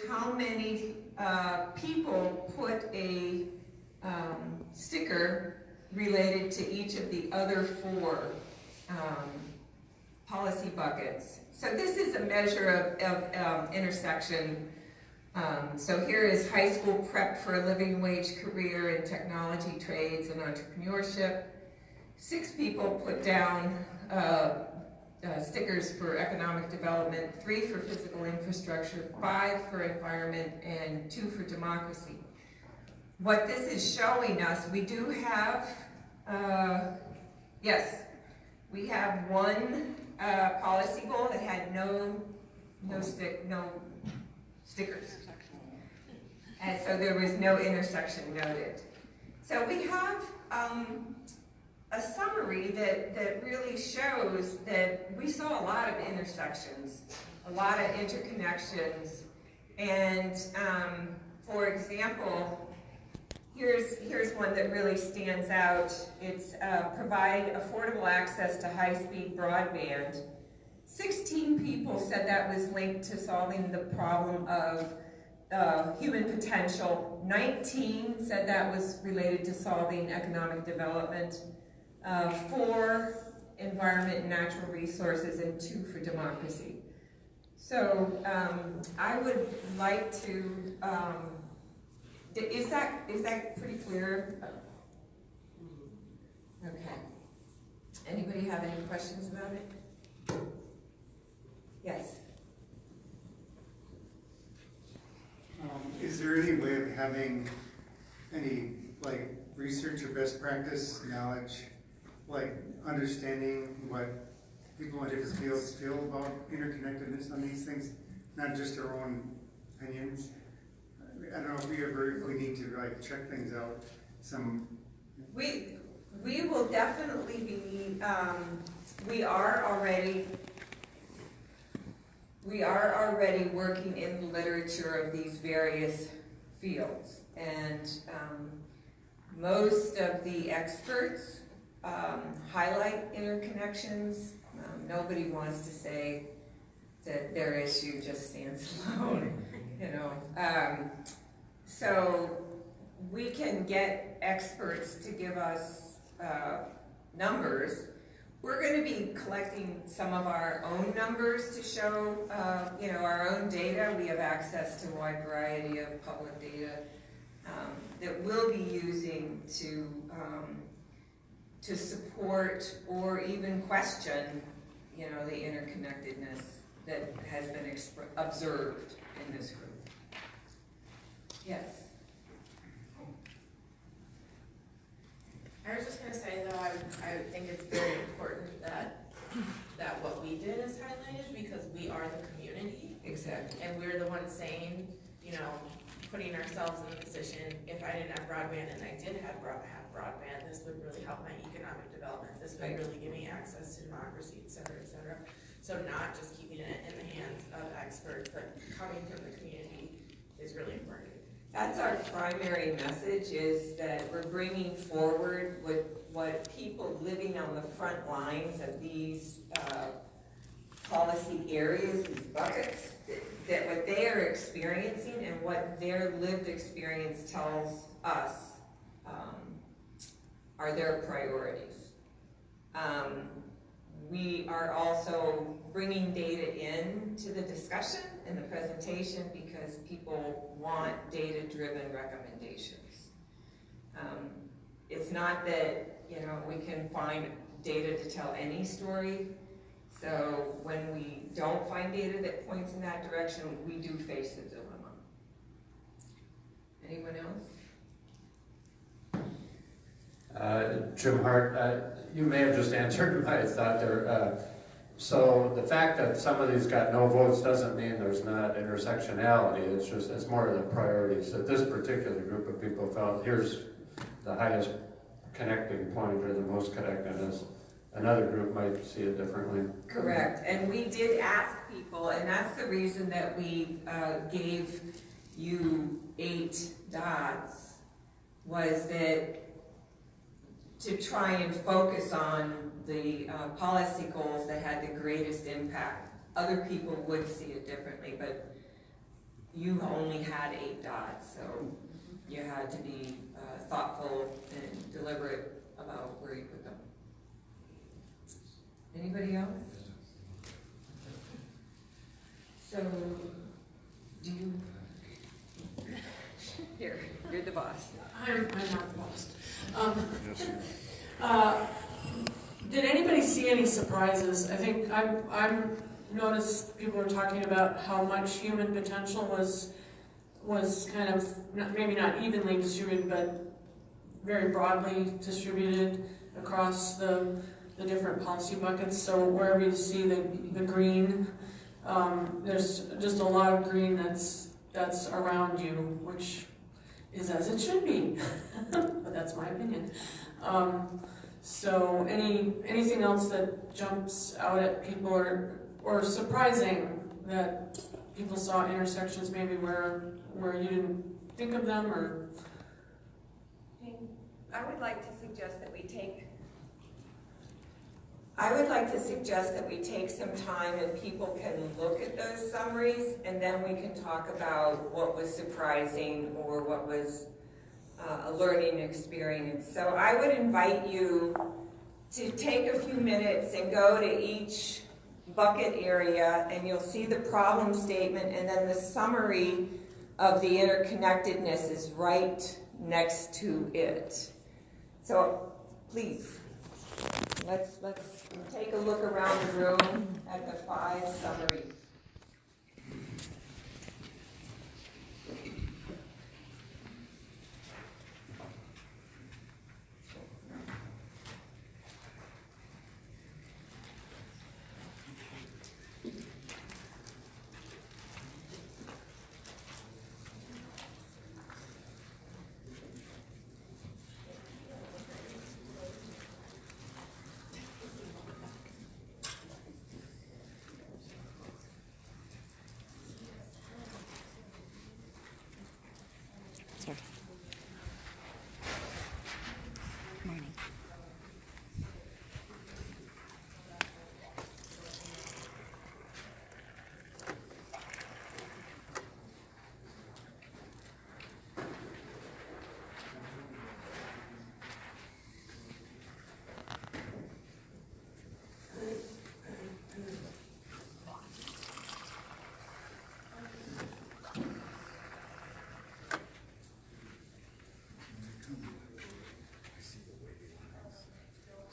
How many people put a sticker related to each of the other four policy buckets. So this is a measure of intersection. So here is high school prep for a living wage career in technology, trades, and entrepreneurship. 6 people put down stickers for economic development, 3 for physical infrastructure, 5 for environment, and 2 for democracy. What this is showing us, we do have, yes, we have one policy goal that had no stickers. And so there was no intersection noted. So we have a summary that really shows that we saw a lot of intersections, a lot of interconnections, and for example, here's one that really stands out. It's provide affordable access to high-speed broadband. 16 people said that was linked to solving the problem of human potential. 19 said that was related to solving economic development. 4 environment and natural resources, and 2 for democracy. So I would like to, is that pretty clear? Okay. Anybody have any questions about it? Yes. Is there any way of having any research or best practice knowledge, understanding what people in different fields feel about interconnectedness on these things, not just our own opinions? I don't know if we need to check things out. We will definitely be. We are already working in the literature of these various fields, and most of the experts highlight interconnections. Nobody wants to say that their issue just stands alone, so we can get experts to give us numbers. We're going to be collecting some of our own numbers to show, our own data. We have access to a wide variety of public data that we'll be using to support or even question, the interconnectedness that has been observed in this group. Yes. I was just going to say, though, I think it's very important that what we did is highlighted, because we are the community. Exactly. And we're the ones saying, putting ourselves in the position, if I didn't have broadband and I did have broadband, this would really help my economic development. This would really give me access to democracy, et cetera, et cetera. So not just keeping it in the hands of experts, but coming from the community is really important. That's our primary message, is that we're bringing forward what people living on the front lines of these policy areas, these buckets, that what they are experiencing and what their lived experience tells us are their priorities. We are also bringing data in to the discussion and the presentation because people want data-driven recommendations. It's not that, we can find data to tell any story. So when we don't find data that points in that direction, we do face the dilemma. Anyone else? Jim Hart, you may have just answered my thought there. So the fact that some of these got no votes doesn't mean there's not intersectionality. It's more of the priorities that this particular group of people felt, here's the highest connecting point or the most connectedness. Another group might see it differently. Correct, and we did ask people, and that's the reason that we gave you 8 dots, was that to try and focus on the policy goals that had the greatest impact. Other people would see it differently, but you only had 8 dots, so you had to be thoughtful and deliberate about where you put them. Anybody else? So, do you, here, you're the boss. I'm not the boss. Did anybody see any surprises? I think I'm noticed people are talking about how much human potential was kind of maybe not evenly distributed, but very broadly distributed across the different policy buckets. So wherever you see the green, there's just a lot of green that's around you, which is as it should be, but that's my opinion. So anything else that jumps out at people or surprising that people saw intersections maybe where you didn't think of them, or? I would like to suggest that we take some time and people can look at those summaries, and then we can talk about what was surprising or what was a learning experience. So I would invite you to take a few minutes and go to each bucket area, and you'll see the problem statement, and then the summary of the interconnectedness is right next to it. So please, let's take a look around the room at the 5 summaries.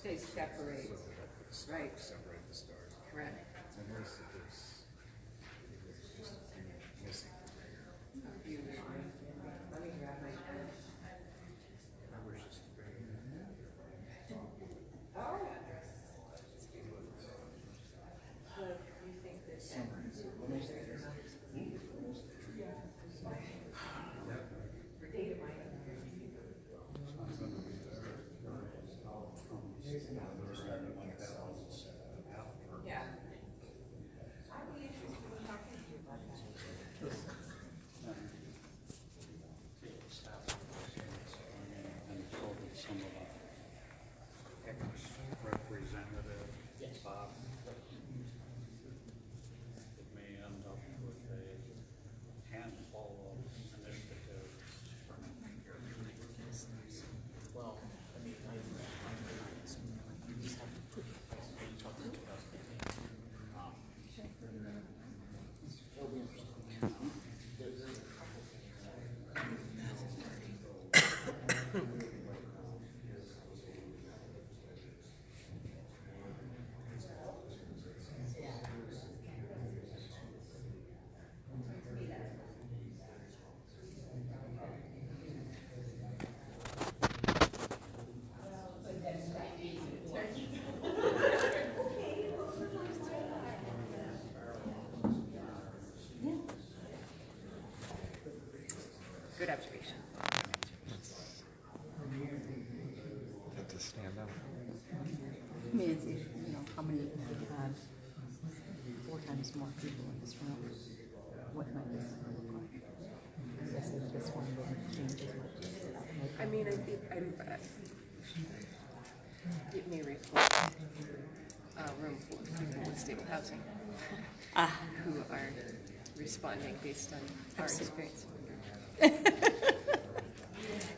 They separate, right? Separate the stars. Correct. And there's just a few missing. Let me grab my pen. I wish just Oh. So you think that summaries. for data mining? Yeah. I'd be interested in talking to you about that. Representative Bob. It may end up with a handful of initiatives from here. Well, I mean, Good observation. Have to stand up. I mean, it's, you know, how many, if we had 4 times more people in this room, what might this one look like? I guess if this one wouldn't change as much. I mean, it may reflect room for people with stable housing who are responding based on our Absolutely. experience.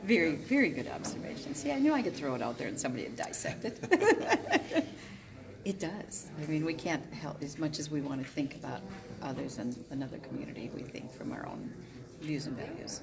Very, very good observation. See, I knew I could throw it out there and somebody would dissect it. It does. I mean, we can't help, as much as we want to think about others and another community, we think from our own views and values.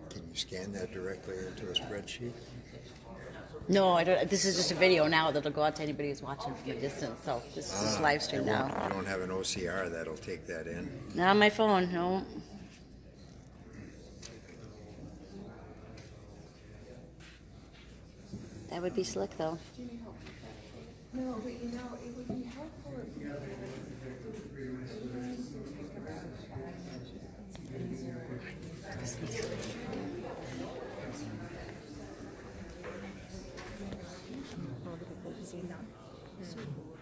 Can you scan that directly into a spreadsheet? No, I don't. This is just a video now that'll go out to anybody who's watching from a distance. So this is just live stream You now. don't have an OCR that'll take that in? Not on my phone, no. That would be slick, though. No, but you know, it would be helpful if Oh, look at that. See now?